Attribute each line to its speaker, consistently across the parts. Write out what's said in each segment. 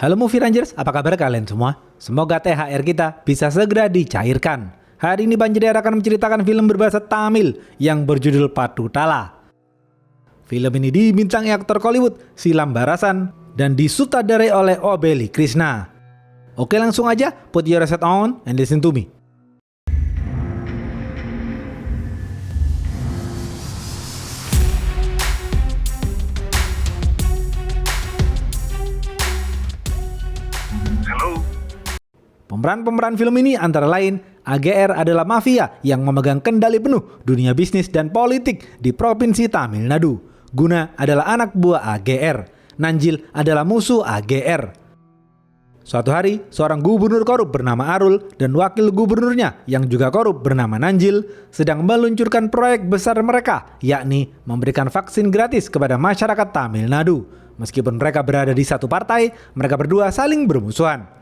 Speaker 1: Halo Movie Rangers, apa kabar kalian semua? Semoga THR kita bisa segera dicairkan. Hari ini Banjir akan menceritakan film berbahasa Tamil yang berjudul Patutala. Film ini dibintangi aktor Hollywood Silam Barasan dan disutradarai oleh Obeli Krishna. Oke, langsung aja, put your headset on and listen to me. Pemeran-pemeran film ini antara lain AGR adalah mafia yang memegang kendali penuh dunia bisnis dan politik di Provinsi Tamil Nadu. Guna adalah anak buah AGR. Nanjil adalah musuh AGR. Suatu hari, seorang gubernur korup bernama Arul dan wakil gubernurnya yang juga korup bernama Nanjil sedang meluncurkan proyek besar mereka, yakni memberikan vaksin gratis kepada masyarakat Tamil Nadu. Meskipun mereka berada di satu partai, mereka berdua saling bermusuhan.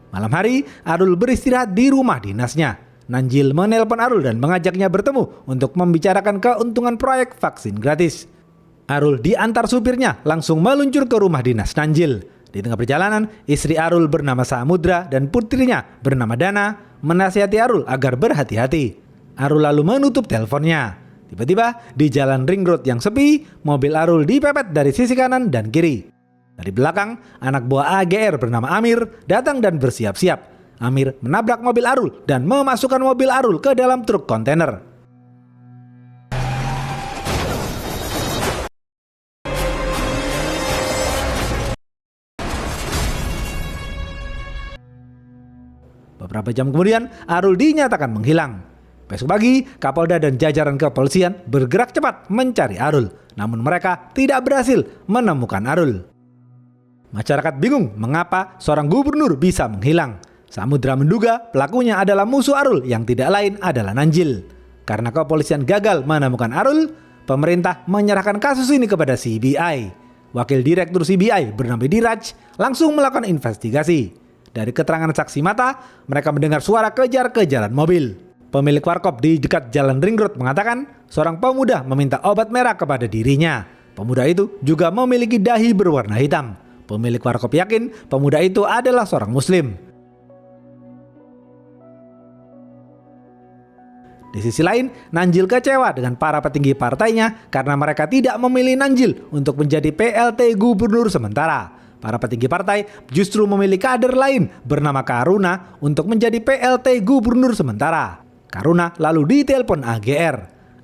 Speaker 1: Malam hari, Arul beristirahat di rumah dinasnya. Nanjil menelpon Arul dan mengajaknya bertemu untuk membicarakan keuntungan proyek vaksin gratis. Arul diantar supirnya langsung meluncur ke rumah dinas Nanjil. Di tengah perjalanan, istri Arul bernama Samudra dan putrinya bernama Dana menasihati Arul agar berhati-hati. Arul lalu menutup teleponnya. Tiba-tiba, di jalan ring road yang sepi, mobil Arul dipepet dari sisi kanan dan kiri. Dari belakang, anak buah AGR bernama Amir datang dan bersiap-siap. Amir menabrak mobil Arul dan memasukkan mobil Arul ke dalam truk kontainer. Beberapa jam kemudian, Arul dinyatakan menghilang. Besok pagi, Kapolda dan jajaran kepolisian bergerak cepat mencari Arul. Namun mereka tidak berhasil menemukan Arul. Masyarakat bingung mengapa seorang gubernur bisa menghilang. Samudra menduga pelakunya adalah musuh Arul yang tidak lain adalah Nanjil. Karena kepolisian gagal menemukan Arul, pemerintah menyerahkan kasus ini kepada CBI. Wakil Direktur CBI bernama Diraj langsung melakukan investigasi. Dari keterangan saksi mata, mereka mendengar suara kejar-kejaran mobil. Pemilik warkop di dekat jalan ring road mengatakan seorang pemuda meminta obat merah kepada dirinya. Pemuda itu juga memiliki dahi berwarna hitam. Pemilik warkop yakin pemuda itu adalah seorang muslim. Di sisi lain, Nanjil kecewa dengan para petinggi partainya karena mereka tidak memilih Nanjil untuk menjadi PLT gubernur sementara. Para petinggi partai justru memilih kader lain bernama Karuna untuk menjadi PLT gubernur sementara. Karuna lalu ditelepon AGR.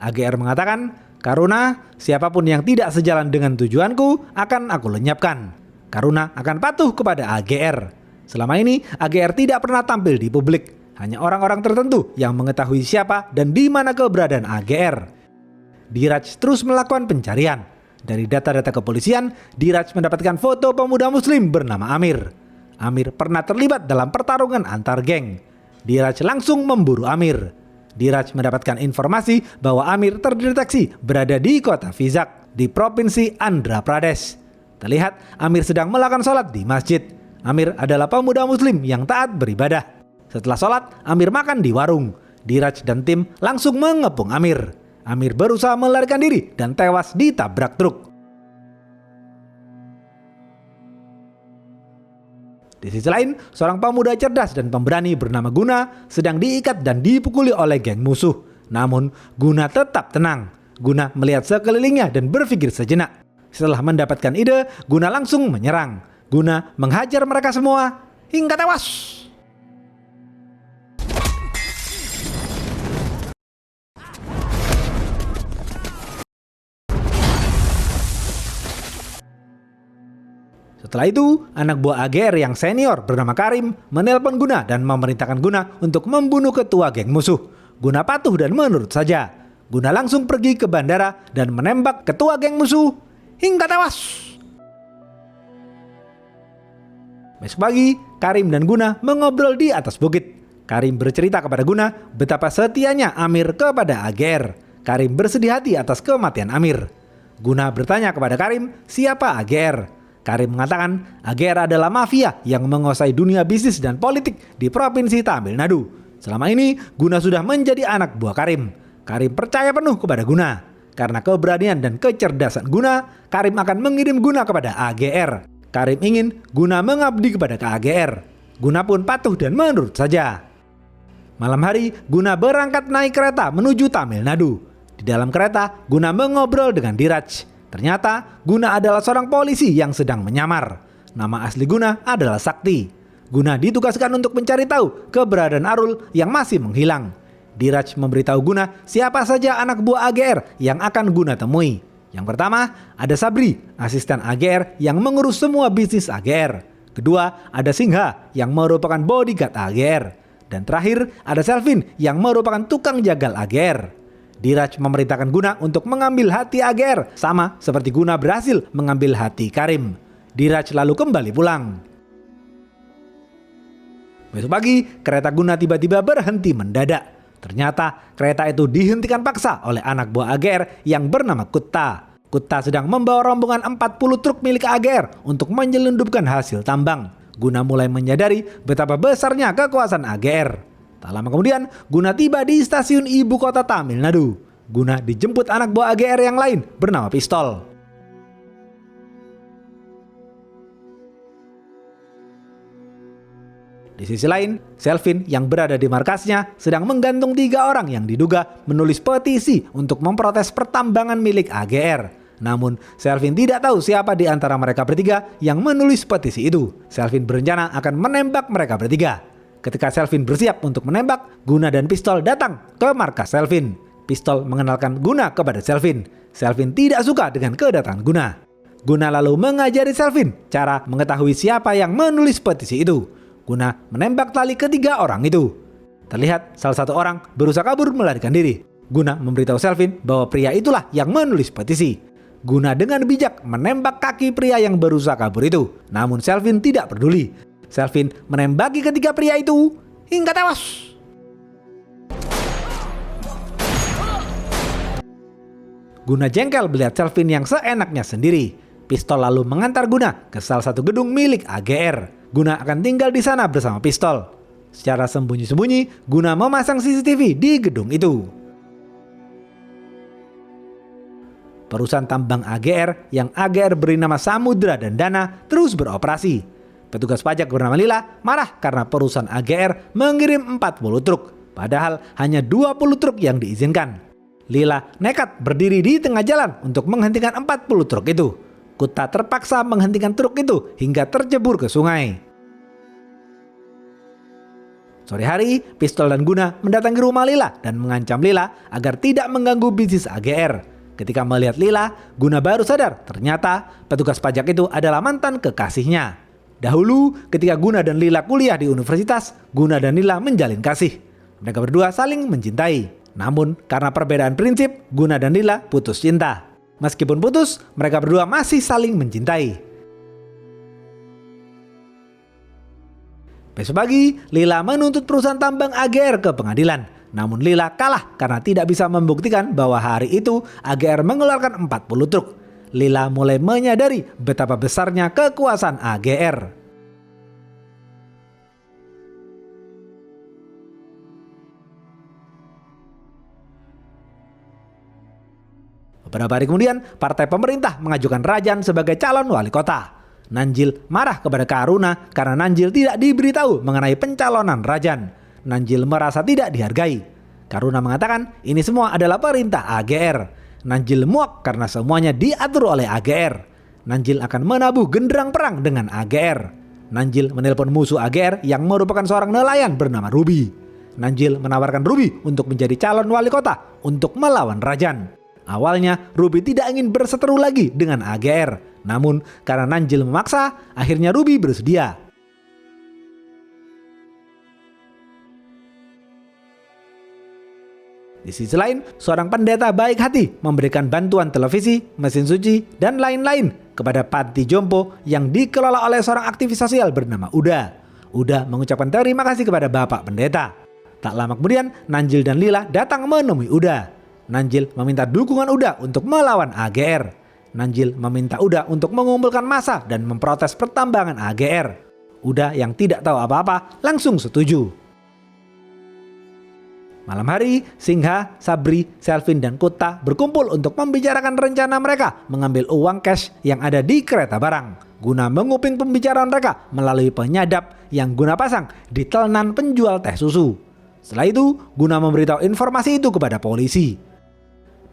Speaker 1: AGR mengatakan, "Karuna, siapapun yang tidak sejalan dengan tujuanku akan aku lenyapkan." Karuna akan patuh kepada AGR. Selama ini, AGR tidak pernah tampil di publik. Hanya orang-orang tertentu yang mengetahui siapa dan di mana keberadaan AGR. Diraj terus melakukan pencarian. Dari data-data kepolisian, Diraj mendapatkan foto pemuda muslim bernama Amir. Amir pernah terlibat dalam pertarungan antar geng. Diraj langsung memburu Amir. Diraj mendapatkan informasi bahwa Amir terdeteksi berada di kota Vizag, di Provinsi Andhra Pradesh. Terlihat Amir sedang melakukan sholat di masjid. Amir adalah pemuda muslim yang taat beribadah. Setelah sholat, Amir makan di warung. Diraj dan tim langsung mengepung Amir. Amir berusaha melarikan diri dan tewas ditabrak truk. Di sisi lain, seorang pemuda cerdas dan pemberani bernama Guna sedang diikat dan dipukuli oleh geng musuh. Namun, Guna tetap tenang. Guna melihat sekelilingnya dan berpikir sejenak. Setelah mendapatkan ide, Guna langsung menyerang. Guna menghajar mereka semua hingga tewas. Setelah itu, anak buah AGR yang senior bernama Karim menelpon Guna dan memerintahkan Guna untuk membunuh ketua geng musuh. Guna patuh dan menurut saja. Guna langsung pergi ke bandara dan menembak ketua geng musuh hingga tewas. Besok pagi, Karim dan Guna mengobrol di atas bukit. Karim bercerita kepada Guna betapa setianya Amir kepada AGR. Karim bersedih hati atas kematian Amir. Guna bertanya kepada Karim, siapa AGR? Karim mengatakan AGR adalah mafia yang menguasai dunia bisnis dan politik di Provinsi Tamil Nadu. Selama ini, Guna sudah menjadi anak buah Karim. Karim percaya penuh kepada Guna. Karena keberanian dan kecerdasan Guna, Karim akan mengirim Guna kepada AGR. Karim ingin Guna mengabdi kepada KAGR. Guna pun patuh dan menurut saja. Malam hari, Guna berangkat naik kereta menuju Tamil Nadu. Di dalam kereta, Guna mengobrol dengan Diraj. Ternyata, Guna adalah seorang polisi yang sedang menyamar. Nama asli Guna adalah Sakti. Guna ditugaskan untuk mencari tahu keberadaan Arul yang masih menghilang. Diraj memberitahu Guna siapa saja anak buah AGR yang akan Guna temui. Yang pertama, ada Sabri, asisten AGR yang mengurus semua bisnis AGR. Kedua, ada Singha yang merupakan bodyguard AGR. Dan terakhir, ada Selvin yang merupakan tukang jagal AGR. Diraj memerintahkan Guna untuk mengambil hati AGR, sama seperti Guna berhasil mengambil hati Karim. Diraj lalu kembali pulang. Besok pagi, kereta Guna tiba-tiba berhenti mendadak. Ternyata kereta itu dihentikan paksa oleh anak buah AGR yang bernama Kutta. Kutta sedang membawa rombongan 40 truk milik AGR untuk menyelundupkan hasil tambang. Guna mulai menyadari betapa besarnya kekuasaan AGR. Tak lama kemudian, Guna tiba di stasiun ibu kota Tamil Nadu. Guna dijemput anak buah AGR yang lain bernama Pistol. Di sisi lain, Selvin yang berada di markasnya sedang menggantung 3 orang yang diduga menulis petisi untuk memprotes pertambangan milik AGR. Namun, Selvin tidak tahu siapa di antara mereka bertiga yang menulis petisi itu. Selvin berencana akan menembak mereka bertiga. Ketika Selvin bersiap untuk menembak, Guna dan Pistol datang ke markas Selvin. Pistol mengenalkan Guna kepada Selvin. Selvin tidak suka dengan kedatangan Guna. Guna lalu mengajari Selvin cara mengetahui siapa yang menulis petisi itu. Guna menembak tali ketiga orang itu. Terlihat salah satu orang berusaha kabur melarikan diri. Guna memberitahu Selvin bahwa pria itulah yang menulis petisi. Guna dengan bijak menembak kaki pria yang berusaha kabur itu. Namun Selvin tidak peduli. Selvin menembaki ketiga pria itu hingga tewas. Guna jengkel melihat Selvin yang seenaknya sendiri. Pistol lalu mengantar Guna ke salah satu gedung milik AGR. Guna akan tinggal di sana bersama Pistol. Secara sembunyi-sembunyi, Guna memasang CCTV di gedung itu. Perusahaan tambang AGR yang AGR beri nama Samudra dan Dana terus beroperasi. Petugas pajak bernama Lila marah karena perusahaan AGR mengirim 40 truk, padahal hanya 20 truk yang diizinkan. Lila nekat berdiri di tengah jalan untuk menghentikan 40 truk itu. Kutta terpaksa menghentikan truk itu hingga tercebur ke sungai. Sore hari, Pistol dan Guna mendatangi rumah Lila dan mengancam Lila agar tidak mengganggu bisnis AGR. Ketika melihat Lila, Guna baru sadar ternyata petugas pajak itu adalah mantan kekasihnya. Dahulu, ketika Guna dan Lila kuliah di universitas, Guna dan Lila menjalin kasih. Mereka berdua saling mencintai. Namun, karena perbedaan prinsip, Guna dan Lila putus cinta. Meskipun putus, mereka berdua masih saling mencintai. Besok pagi, Lila menuntut perusahaan tambang AGR ke pengadilan. Namun Lila kalah karena tidak bisa membuktikan bahwa hari itu AGR mengeluarkan 40 truk. Lila mulai menyadari betapa besarnya kekuasaan AGR. Beberapa hari kemudian, partai pemerintah mengajukan Rajan sebagai calon wali kota. Nanjil marah kepada Karuna karena Nanjil tidak diberitahu mengenai pencalonan Rajan. Nanjil merasa tidak dihargai. Karuna mengatakan ini semua adalah perintah AGR. Nanjil muak karena semuanya diatur oleh AGR. Nanjil akan menabuh genderang perang dengan AGR. Nanjil menelpon musuh AGR yang merupakan seorang nelayan bernama Ruby. Nanjil menawarkan Ruby untuk menjadi calon wali kota untuk melawan Rajan. Awalnya Ruby tidak ingin berseteru lagi dengan AGR. Namun karena Nanjil memaksa, akhirnya Ruby bersedia. Di sisi lain, seorang pendeta baik hati memberikan bantuan televisi, mesin cuci, dan lain-lain kepada panti jompo yang dikelola oleh seorang aktivis sosial bernama Uda. Uda mengucapkan terima kasih kepada Bapak Pendeta. Tak lama kemudian, Nanjil dan Lila datang menemui Uda. Nanjil meminta dukungan Uda untuk melawan AGR. Nanjil meminta Uda untuk mengumpulkan massa dan memprotes pertambangan AGR. Uda yang tidak tahu apa-apa langsung setuju. Malam hari, Singha, Sabri, Selvin, dan Kutta berkumpul untuk membicarakan rencana mereka mengambil uang cash yang ada di kereta barang guna menguping pembicaraan mereka melalui penyadap yang guna pasang di telenan penjual teh susu. Setelah itu, guna memberitahu informasi itu kepada polisi.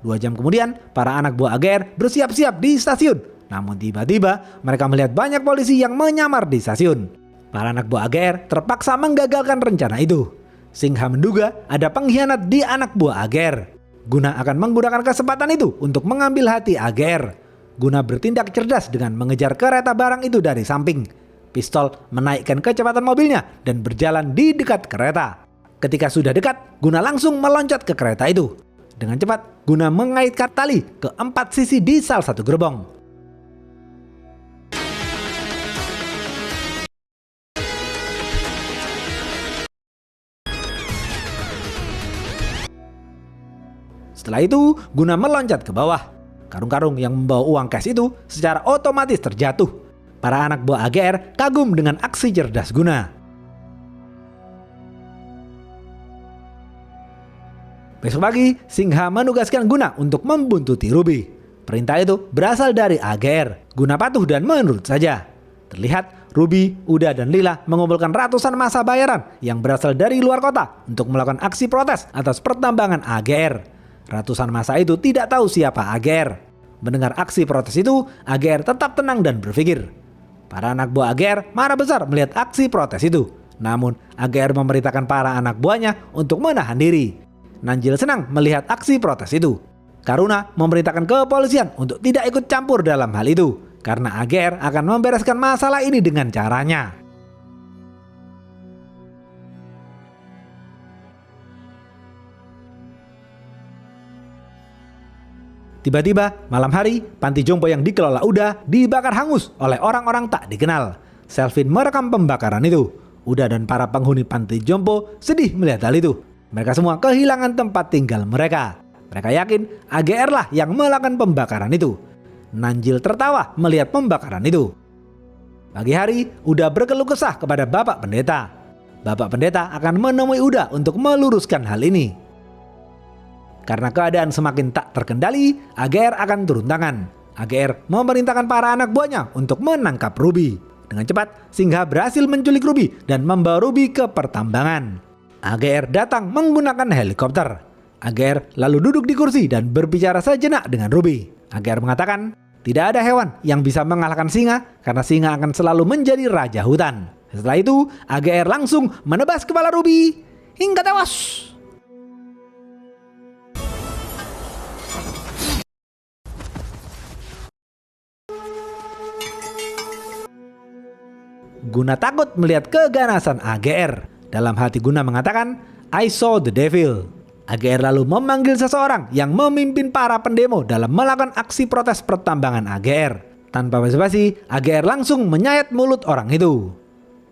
Speaker 1: 2 jam kemudian, para anak buah AGR bersiap-siap di stasiun. Namun tiba-tiba, mereka melihat banyak polisi yang menyamar di stasiun. Para anak buah AGR terpaksa menggagalkan rencana itu. Singha menduga ada pengkhianat di anak buah AGR. Guna akan menggunakan kesempatan itu untuk mengambil hati AGR. Guna bertindak cerdas dengan mengejar kereta barang itu dari samping. Pistol menaikkan kecepatan mobilnya dan berjalan di dekat kereta. Ketika sudah dekat, Guna langsung meloncat ke kereta itu. Dengan cepat, Guna mengaitkan tali ke 4 sisi di salah satu gerbong. Setelah itu, Guna meloncat ke bawah. Karung-karung yang membawa uang cash itu secara otomatis terjatuh. Para anak buah AGR kagum dengan aksi cerdas Guna. Besok pagi, Singha menugaskan Guna untuk membuntuti Ruby. Perintah itu berasal dari AGR. Guna patuh dan menurut saja. Terlihat Ruby, Uda, dan Lila mengumpulkan ratusan massa bayaran yang berasal dari luar kota untuk melakukan aksi protes atas pertambangan AGR. Ratusan massa itu tidak tahu siapa AGR. Mendengar aksi protes itu, AGR tetap tenang dan berpikir. Para anak buah AGR marah besar melihat aksi protes itu. Namun, AGR memerintahkan para anak buahnya untuk menahan diri. Nanjil senang melihat aksi protes itu. Karuna memerintahkan kepolisian untuk tidak ikut campur dalam hal itu, karena AGR akan membereskan masalah ini dengan caranya. Tiba-tiba, malam hari, panti jompo yang dikelola Uda dibakar hangus oleh orang-orang tak dikenal. Selvin merekam pembakaran itu. Uda dan para penghuni panti jompo sedih melihat hal itu. Mereka semua kehilangan tempat tinggal mereka. Mereka yakin AGR lah yang melakukan pembakaran itu. Nanjil tertawa melihat pembakaran itu. Pagi hari, Uda berkeluh kesah kepada Bapak Pendeta. Bapak Pendeta akan menemui Uda untuk meluruskan hal ini. Karena keadaan semakin tak terkendali, AGR akan turun tangan. AGR memerintahkan para anak buahnya untuk menangkap Ruby. Dengan cepat, Singha berhasil menculik Ruby dan membawa Ruby ke pertambangan. AGR datang menggunakan helikopter. AGR lalu duduk di kursi dan berbicara sejenak dengan Ruby. AGR mengatakan, tidak ada hewan yang bisa mengalahkan singa karena singa akan selalu menjadi raja hutan. Setelah itu, AGR langsung menebas kepala Ruby hingga tewas. Guna takut melihat keganasan AGR. Dalam hati Guna mengatakan, I saw the devil. AGR lalu memanggil seseorang yang memimpin para pendemo dalam melakukan aksi protes pertambangan AGR. Tanpa basa-basi, AGR langsung menyayat mulut orang itu.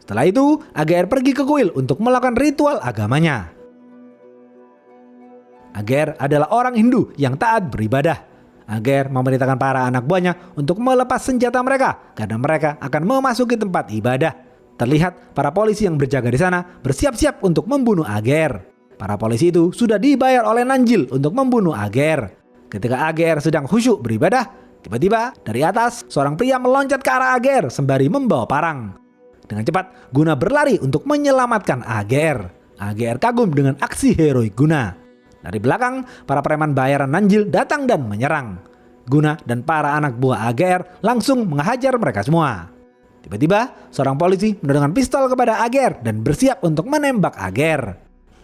Speaker 1: Setelah itu, AGR pergi ke kuil untuk melakukan ritual agamanya. AGR adalah orang Hindu yang taat beribadah. AGR memerintahkan para anak buahnya untuk melepas senjata mereka karena mereka akan memasuki tempat ibadah. Terlihat para polisi yang berjaga di sana bersiap-siap untuk membunuh AGR. Para polisi itu sudah dibayar oleh Nanjil untuk membunuh AGR. Ketika AGR sedang khusyuk beribadah, tiba-tiba dari atas seorang pria meloncat ke arah AGR sembari membawa parang. Dengan cepat, Guna berlari untuk menyelamatkan AGR. AGR kagum dengan aksi heroik Guna. Dari belakang, para preman bayaran Nanjil datang dan menyerang. Guna dan para anak buah AGR langsung menghajar mereka semua. Tiba-tiba, seorang polisi menodongkan pistol kepada AGR dan bersiap untuk menembak AGR.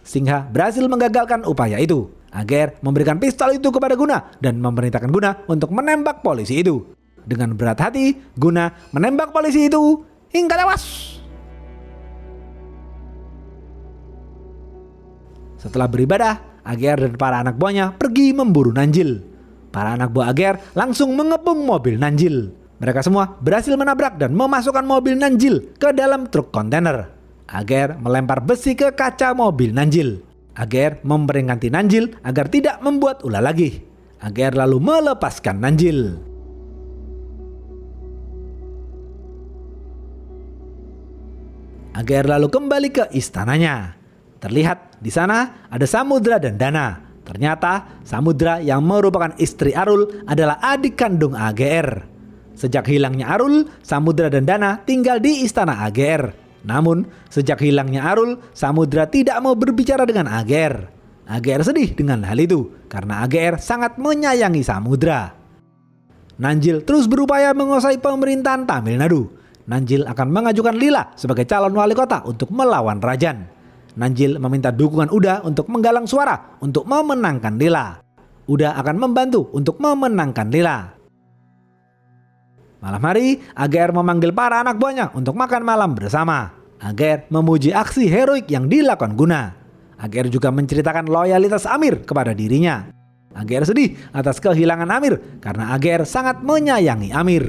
Speaker 1: Singha berhasil menggagalkan upaya itu. AGR memberikan pistol itu kepada Guna dan memerintahkan Guna untuk menembak polisi itu. Dengan berat hati, Guna menembak polisi itu hingga tewas. Setelah beribadah, AGR dan para anak buahnya pergi memburu Nanjil. Para anak buah AGR langsung mengepung mobil Nanjil. Mereka semua berhasil menabrak dan memasukkan mobil Nanjil ke dalam truk kontainer. AGR melempar besi ke kaca mobil Nanjil. AGR memperingati Nanjil agar tidak membuat ulah lagi. AGR lalu melepaskan Nanjil. AGR lalu kembali ke istananya. Terlihat di sana ada Samudra dan Dana. Ternyata Samudra yang merupakan istri Arul adalah adik kandung AGR. Sejak hilangnya Arul, Samudra dan Dana tinggal di istana AGR. Namun, sejak hilangnya Arul, Samudra tidak mau berbicara dengan AGR. AGR sedih dengan hal itu karena AGR sangat menyayangi Samudra. Nanjil terus berupaya menguasai pemerintahan Tamil Nadu. Nanjil akan mengajukan Lila sebagai calon wali kota untuk melawan Rajan. Nanjil meminta dukungan Uda untuk menggalang suara untuk memenangkan Lila. Uda akan membantu untuk memenangkan Lila. Malam hari, AGR memanggil para anak buahnya untuk makan malam bersama. AGR memuji aksi heroik yang dilakukan Guna. AGR juga menceritakan loyalitas Amir kepada dirinya. AGR sedih atas kehilangan Amir karena AGR sangat menyayangi Amir.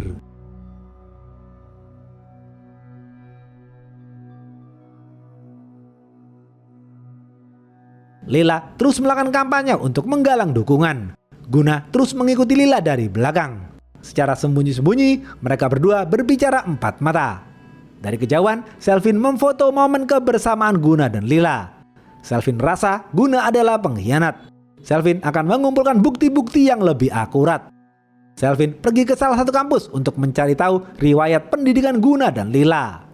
Speaker 1: Lila terus melakukan kampanye untuk menggalang dukungan. Guna terus mengikuti Lila dari belakang. Secara sembunyi-sembunyi, mereka berdua berbicara empat mata. Dari kejauhan, Selvin memfoto momen kebersamaan Guna dan Lila. Selvin rasa Guna adalah pengkhianat. Selvin akan mengumpulkan bukti-bukti yang lebih akurat. Selvin pergi ke salah satu kampus untuk mencari tahu riwayat pendidikan Guna dan Lila.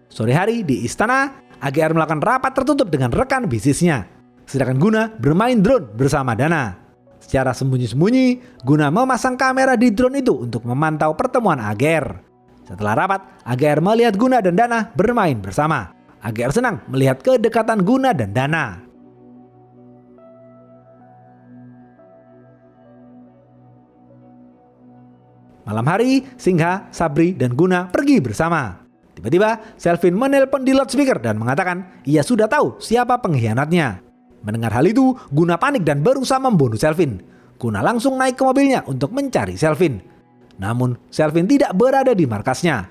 Speaker 1: Sore hari di istana, AGR melakukan rapat tertutup dengan rekan bisnisnya. Sedangkan Guna bermain drone bersama Dana. Secara sembunyi-sembunyi, Guna memasang kamera di drone itu untuk memantau pertemuan AGR. Setelah rapat, AGR melihat Guna dan Dana bermain bersama. AGR senang melihat kedekatan Guna dan Dana. Malam hari, Singha, Sabri, dan Guna pergi bersama. Tiba-tiba, Selvin menelpon di loudspeaker dan mengatakan ia sudah tahu siapa pengkhianatnya. Mendengar hal itu, Guna panik dan berusaha membunuh Selvin. Guna langsung naik ke mobilnya untuk mencari Selvin. Namun, Selvin tidak berada di markasnya.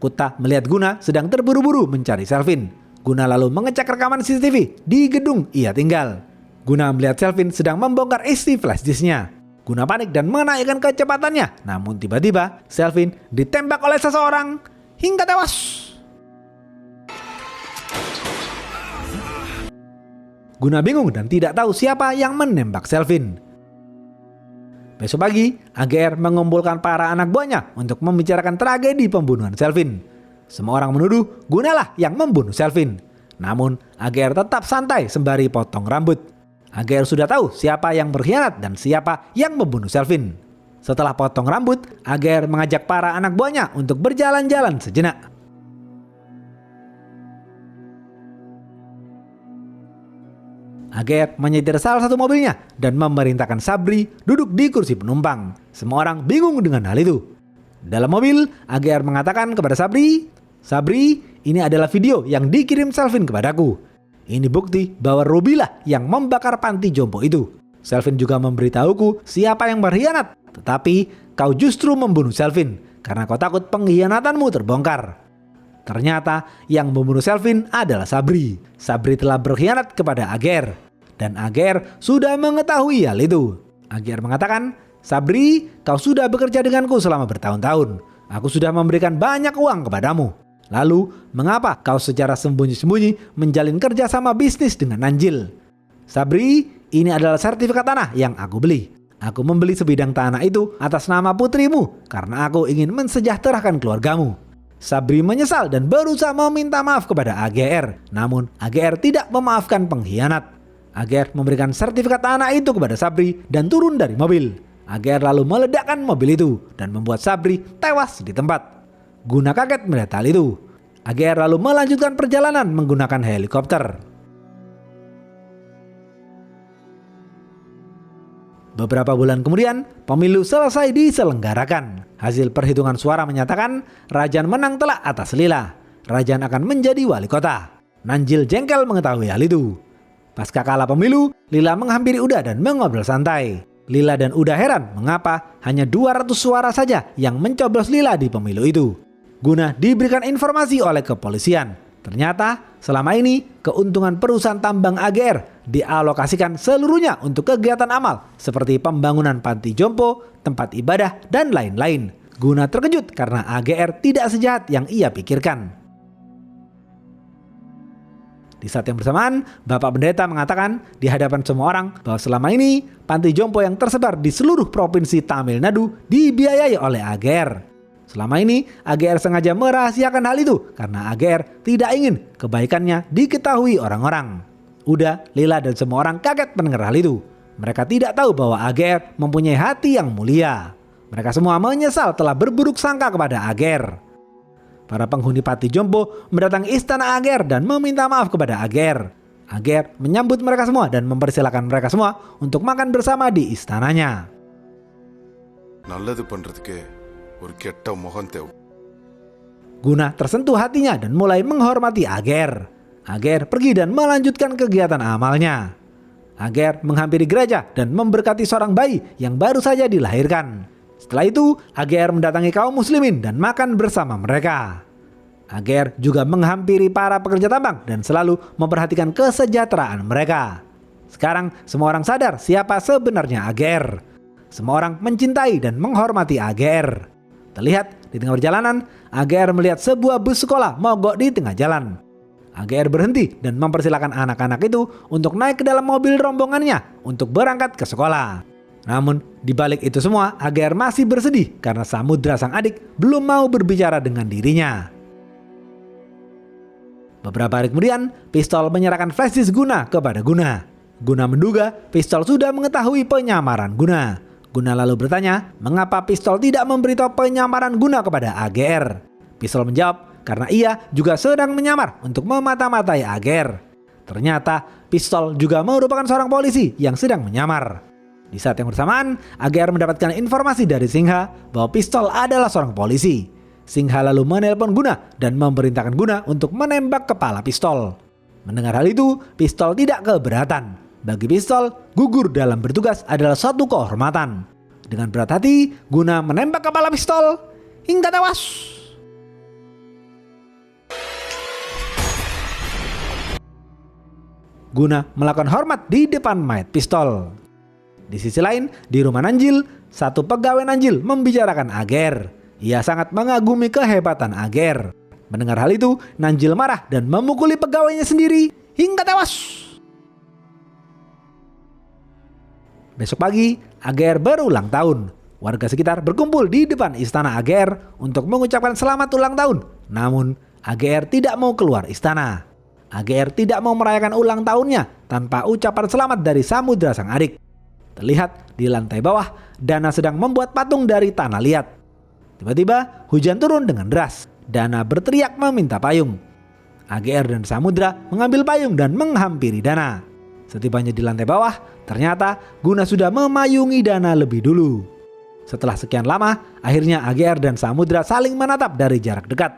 Speaker 1: Kuta melihat Guna sedang terburu-buru mencari Selvin. Guna lalu mengecek rekaman CCTV di gedung ia tinggal. Guna melihat Selvin sedang membongkar isi flash disknya. Guna panik dan menaikkan kecepatannya. Namun tiba-tiba, Selvin ditembak oleh seseorang hingga tewas. Guna bingung dan tidak tahu siapa yang menembak Selvin. Besok pagi, AGR mengumpulkan para anak buahnya untuk membicarakan tragedi pembunuhan Selvin. Semua orang menuduh Gunalah yang membunuh Selvin. Namun, AGR tetap santai sembari potong rambut. AGR sudah tahu siapa yang berkhianat dan siapa yang membunuh Selvin. Setelah potong rambut, AGR mengajak para anak buahnya untuk berjalan-jalan sejenak. AGR menyetir salah satu mobilnya dan memerintahkan Sabri duduk di kursi penumpang. Semua orang bingung dengan hal itu. Dalam mobil, AGR mengatakan kepada Sabri, "Sabri, ini adalah video yang dikirim Selvin kepadaku. Ini bukti bahwa Rubilah yang membakar panti jompo itu. Selvin juga memberitahuku siapa yang berkhianat, tetapi kau justru membunuh Selvin karena kau takut pengkhianatanmu terbongkar." Ternyata yang membunuh Selvin adalah Sabri. Sabri telah berkhianat kepada AGR. Dan AGR sudah mengetahui hal itu. AGR mengatakan, "Sabri, kau sudah bekerja denganku selama bertahun-tahun. Aku sudah memberikan banyak uang kepadamu. Lalu, mengapa kau secara sembunyi-sembunyi menjalin kerja sama bisnis dengan Nanjil? Sabri, ini adalah sertifikat tanah yang aku beli. Aku membeli sebidang tanah itu atas nama putrimu karena aku ingin mensejahterakan keluargamu." Sabri menyesal dan berusaha meminta maaf kepada AGR. Namun AGR tidak memaafkan pengkhianat. AGR memberikan sertifikat tanah itu kepada Sabri dan turun dari mobil. AGR lalu meledakkan mobil itu dan membuat Sabri tewas di tempat. Guna kaget melihat hal itu. AGR lalu melanjutkan perjalanan menggunakan helikopter. Beberapa bulan kemudian, pemilu selesai diselenggarakan. Hasil perhitungan suara menyatakan Rajan menang telak atas Lila. Rajan akan menjadi wali kota. Nanjil jengkel mengetahui hal itu. Pasca kalah pemilu, Lila menghampiri Uda dan mengobrol santai. Lila dan Uda heran mengapa hanya 200 suara saja yang mencoblos Lila di pemilu itu. Guna diberikan informasi oleh kepolisian. Ternyata selama ini keuntungan perusahaan tambang AGR dialokasikan seluruhnya untuk kegiatan amal seperti pembangunan panti jompo, tempat ibadah, dan lain-lain. Guna terkejut karena AGR tidak sejahat yang ia pikirkan. Di saat yang bersamaan, Bapak Pendeta mengatakan di hadapan semua orang bahwa selama ini panti jompo yang tersebar di seluruh provinsi Tamil Nadu dibiayai oleh AGR. Selama ini AGR sengaja merahasiakan hal itu karena AGR tidak ingin kebaikannya diketahui orang-orang. Uda, Lila dan semua orang kaget mendengar hal itu. Mereka tidak tahu bahwa AGR mempunyai hati yang mulia. Mereka semua menyesal telah berburuk sangka kepada AGR. Para penghuni panti jompo mendatangi istana AGR dan meminta maaf kepada AGR. AGR menyambut mereka semua dan mempersilahkan mereka semua untuk makan bersama di istananya. Guna tersentuh hatinya dan mulai menghormati AGR. AGR pergi dan melanjutkan kegiatan amalnya. AGR menghampiri gereja dan memberkati seorang bayi yang baru saja dilahirkan. Setelah itu, AGR mendatangi kaum muslimin dan makan bersama mereka. AGR juga menghampiri para pekerja tambang dan selalu memperhatikan kesejahteraan mereka. Sekarang semua orang sadar siapa sebenarnya AGR. Semua orang mencintai dan menghormati AGR. Terlihat di tengah perjalanan, AGR melihat sebuah bus sekolah mogok di tengah jalan. AGR berhenti dan mempersilahkan anak-anak itu untuk naik ke dalam mobil rombongannya untuk berangkat ke sekolah. Namun, di balik itu semua, AGR masih bersedih karena Samudra sang adik belum mau berbicara dengan dirinya. Beberapa hari kemudian, Pistol menyerahkan flash disk Guna kepada Guna. Guna menduga Pistol sudah mengetahui penyamaran Guna. Guna lalu bertanya, mengapa Pistol tidak memberitahu penyamaran Guna kepada AGR? Pistol menjawab, karena ia juga sedang menyamar untuk memata-matai AGR. Ternyata, Pistol juga merupakan seorang polisi yang sedang menyamar. Di saat yang bersamaan, AGR mendapatkan informasi dari Singha bahwa Pistol adalah seorang polisi. Singha lalu menelpon Guna dan memerintahkan Guna untuk menembak kepala Pistol. Mendengar hal itu, Pistol tidak keberatan. Bagi Pistol, gugur dalam bertugas adalah suatu kehormatan. Dengan berat hati, Guna menembak kepala Pistol hingga tewas. Guna melakukan hormat di depan mayat Pistol. Di sisi lain, di rumah Nanjil, satu pegawai Nanjil membicarakan AGR. Ia sangat mengagumi kehebatan AGR. Mendengar hal itu, Nanjil marah dan memukuli pegawainya sendiri hingga tewas. Besok pagi, AGR berulang tahun. Warga sekitar berkumpul di depan istana AGR untuk mengucapkan selamat ulang tahun. Namun, AGR tidak mau keluar istana. AGR tidak mau merayakan ulang tahunnya tanpa ucapan selamat dari Samudra sang adik. Terlihat di lantai bawah, Dana sedang membuat patung dari tanah liat. Tiba-tiba hujan turun dengan deras. Dana berteriak meminta payung. AGR dan Samudra mengambil payung dan menghampiri Dana. Setibanya di lantai bawah, ternyata Guna sudah memayungi Dana lebih dulu. Setelah sekian lama, akhirnya AGR dan Samudra saling menatap dari jarak dekat.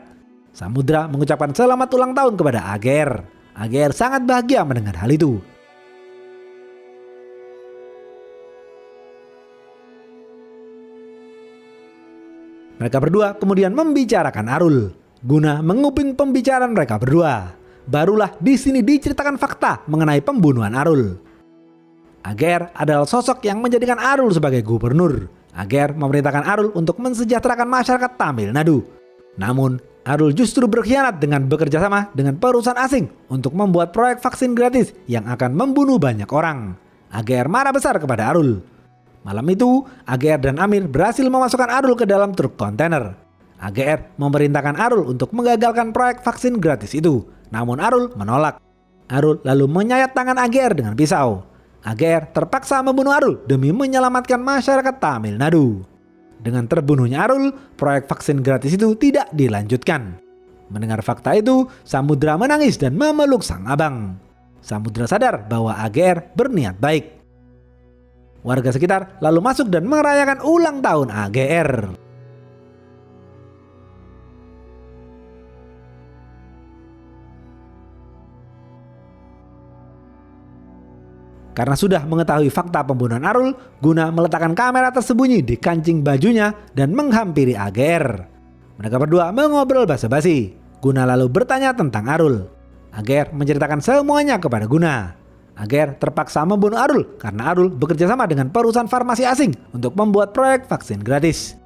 Speaker 1: Samudra mengucapkan selamat ulang tahun kepada AGR. AGR sangat bahagia mendengar hal itu. Mereka berdua kemudian membicarakan Arul. Guna menguping pembicaraan mereka berdua. Barulah di sini diceritakan fakta mengenai pembunuhan Arul. AGR adalah sosok yang menjadikan Arul sebagai gubernur. AGR memerintahkan Arul untuk mensejahterakan masyarakat Tamil Nadu. Namun, Arul justru berkhianat dengan bekerja sama dengan perusahaan asing untuk membuat proyek vaksin gratis yang akan membunuh banyak orang. AGR marah besar kepada Arul. Malam itu, AGR dan Amir berhasil memasukkan Arul ke dalam truk kontainer. AGR memerintahkan Arul untuk menggagalkan proyek vaksin gratis itu. Namun Arul menolak. Arul lalu menyayat tangan AGR dengan pisau. AGR terpaksa membunuh Arul demi menyelamatkan masyarakat Tamil Nadu. Dengan terbunuhnya Arul, proyek vaksin gratis itu tidak dilanjutkan. Mendengar fakta itu, Samudra menangis dan memeluk sang abang. Samudra sadar bahwa AGR berniat baik. Warga sekitar lalu masuk dan merayakan ulang tahun AGR. Karena sudah mengetahui fakta pembunuhan Arul, Guna meletakkan kamera tersembunyi di kancing bajunya dan menghampiri AGR. Mereka berdua mengobrol basa-basi. Guna lalu bertanya tentang Arul. AGR menceritakan semuanya kepada Guna. AGR terpaksa membunuh Arul karena Arul bekerja sama dengan perusahaan farmasi asing untuk membuat proyek vaksin gratis.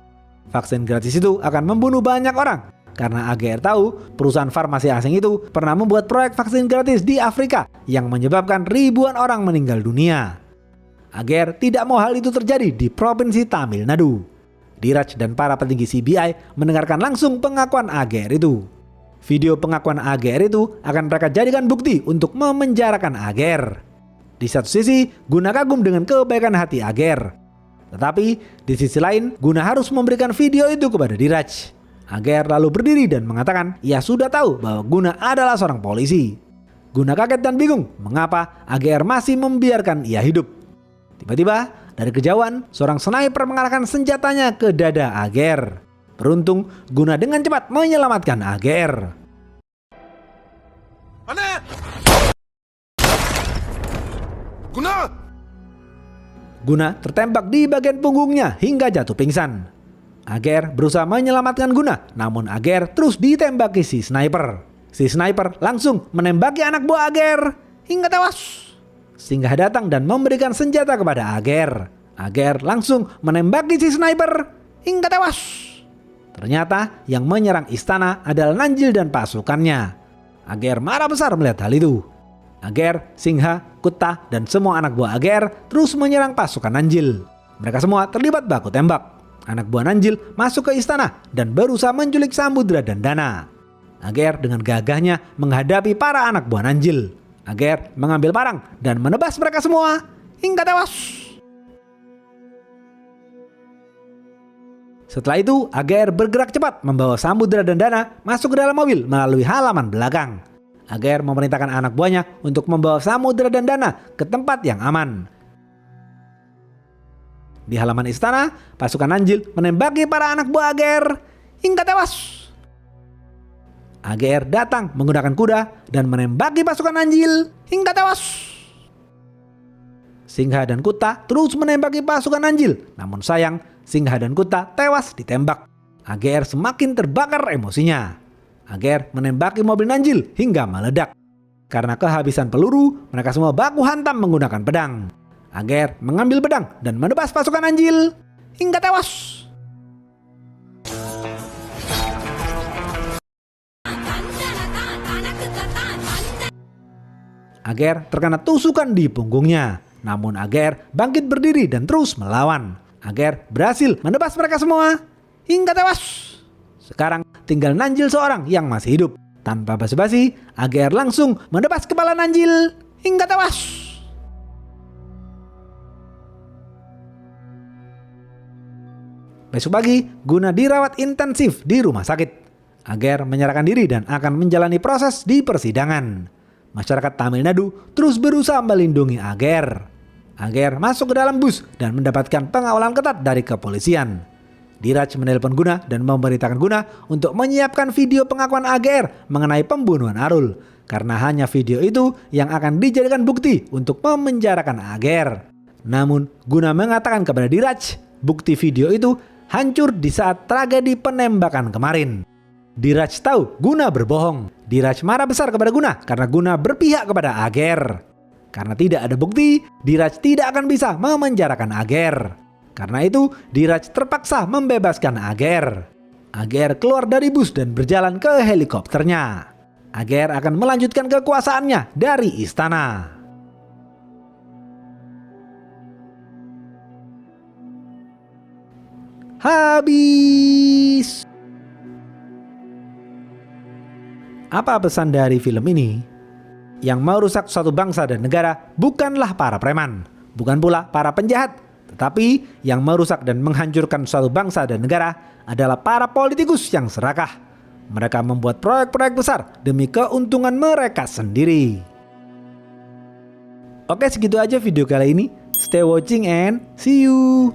Speaker 1: Vaksin gratis itu akan membunuh banyak orang. karena AGR tahu perusahaan farmasi asing itu pernah membuat proyek vaksin gratis di Afrika yang menyebabkan ribuan orang meninggal dunia. AGR tidak mau hal itu terjadi di Provinsi Tamil Nadu. Dheeraj dan para petinggi CBI mendengarkan langsung pengakuan AGR itu. Video pengakuan AGR itu akan mereka jadikan bukti untuk memenjarakan AGR. Di satu sisi, Guna kagum dengan kebaikan hati AGR. Tetapi, di sisi lain, Guna harus memberikan video itu kepada Dheeraj. AGR lalu berdiri dan mengatakan ia sudah tahu bahwa Guna adalah seorang polisi. Guna kaget dan bingung mengapa AGR masih membiarkan ia hidup. Tiba-tiba, dari kejauhan, seorang sniper mengarahkan senjatanya ke dada AGR. Beruntung, Guna dengan cepat menyelamatkan AGR.
Speaker 2: Mana?
Speaker 1: Guna tertembak di bagian punggungnya hingga jatuh pingsan. AGR berusaha menyelamatkan Guna, namun AGR terus ditembaki si sniper. Si sniper langsung menembaki anak buah AGR hingga tewas. Singhah datang dan memberikan senjata kepada AGR. AGR langsung menembaki si sniper hingga tewas. Ternyata yang menyerang istana adalah Nanjil dan pasukannya. AGR marah besar melihat hal itu. AGR, Singha, Kutta, dan semua anak buah AGR terus menyerang pasukan Nanjil. Mereka semua terlibat baku tembak. Anak buah Nanjil masuk ke istana dan berusaha menculik Samudra dan Dana. AGR dengan gagahnya menghadapi para anak buah Nanjil. AGR mengambil parang dan menebas mereka semua hingga tewas. Setelah itu, AGR bergerak cepat membawa Samudra dan Dana masuk ke dalam mobil melalui halaman belakang. AGR memerintahkan anak buahnya untuk membawa Samudra dan Dana ke tempat yang aman. Di halaman istana, pasukan Nanjil menembaki para anak buah AGR hingga tewas. AGR datang menggunakan kuda dan menembaki pasukan Nanjil hingga tewas. Singha dan Kutta terus menembaki pasukan Nanjil, namun sayang Singha dan Kutta tewas ditembak. AGR semakin terbakar emosinya. AGR menembaki mobil Nanjil hingga meledak. Karena kehabisan peluru, mereka semua baku hantam menggunakan pedang. AGR mengambil pedang dan menebas pasukan Nanjil hingga tewas. AGR terkena tusukan di punggungnya. Namun AGR bangkit berdiri dan terus melawan. AGR berhasil menebas mereka semua hingga tewas. Sekarang tinggal Nanjil seorang yang masih hidup. Tanpa basa-basi, AGR langsung menebas kepala Nanjil hingga tewas. Besok pagi, Guna dirawat intensif di rumah sakit. AGR menyerahkan diri dan akan menjalani proses di persidangan. Masyarakat Tamil Nadu terus berusaha melindungi AGR. AGR masuk ke dalam bus dan mendapatkan pengawalan ketat dari kepolisian. Dheeraj menelpon Guna dan memerintahkan Guna untuk menyiapkan video pengakuan AGR mengenai pembunuhan Arul. Karena hanya video itu yang akan dijadikan bukti untuk memenjarakan AGR. Namun Guna mengatakan kepada Dheeraj, bukti video itu hancur di saat tragedi penembakan kemarin. Dheeraj tahu Guna berbohong. Dheeraj marah besar kepada Guna karena Guna berpihak kepada AGR. Karena tidak ada bukti, Dheeraj tidak akan bisa memenjarakan AGR. Karena itu, Dheeraj terpaksa membebaskan AGR. AGR keluar dari bus dan berjalan ke helikopternya. AGR akan melanjutkan kekuasaannya dari istana. Habis. Apa pesan dari film ini? Yang merusak suatu bangsa dan negara bukanlah para preman, bukan pula para penjahat. Tetapi yang merusak dan menghancurkan suatu bangsa dan negara adalah para politikus yang serakah. Mereka membuat proyek-proyek besar demi keuntungan mereka sendiri. Oke, segitu aja video kali ini. Stay watching and see you.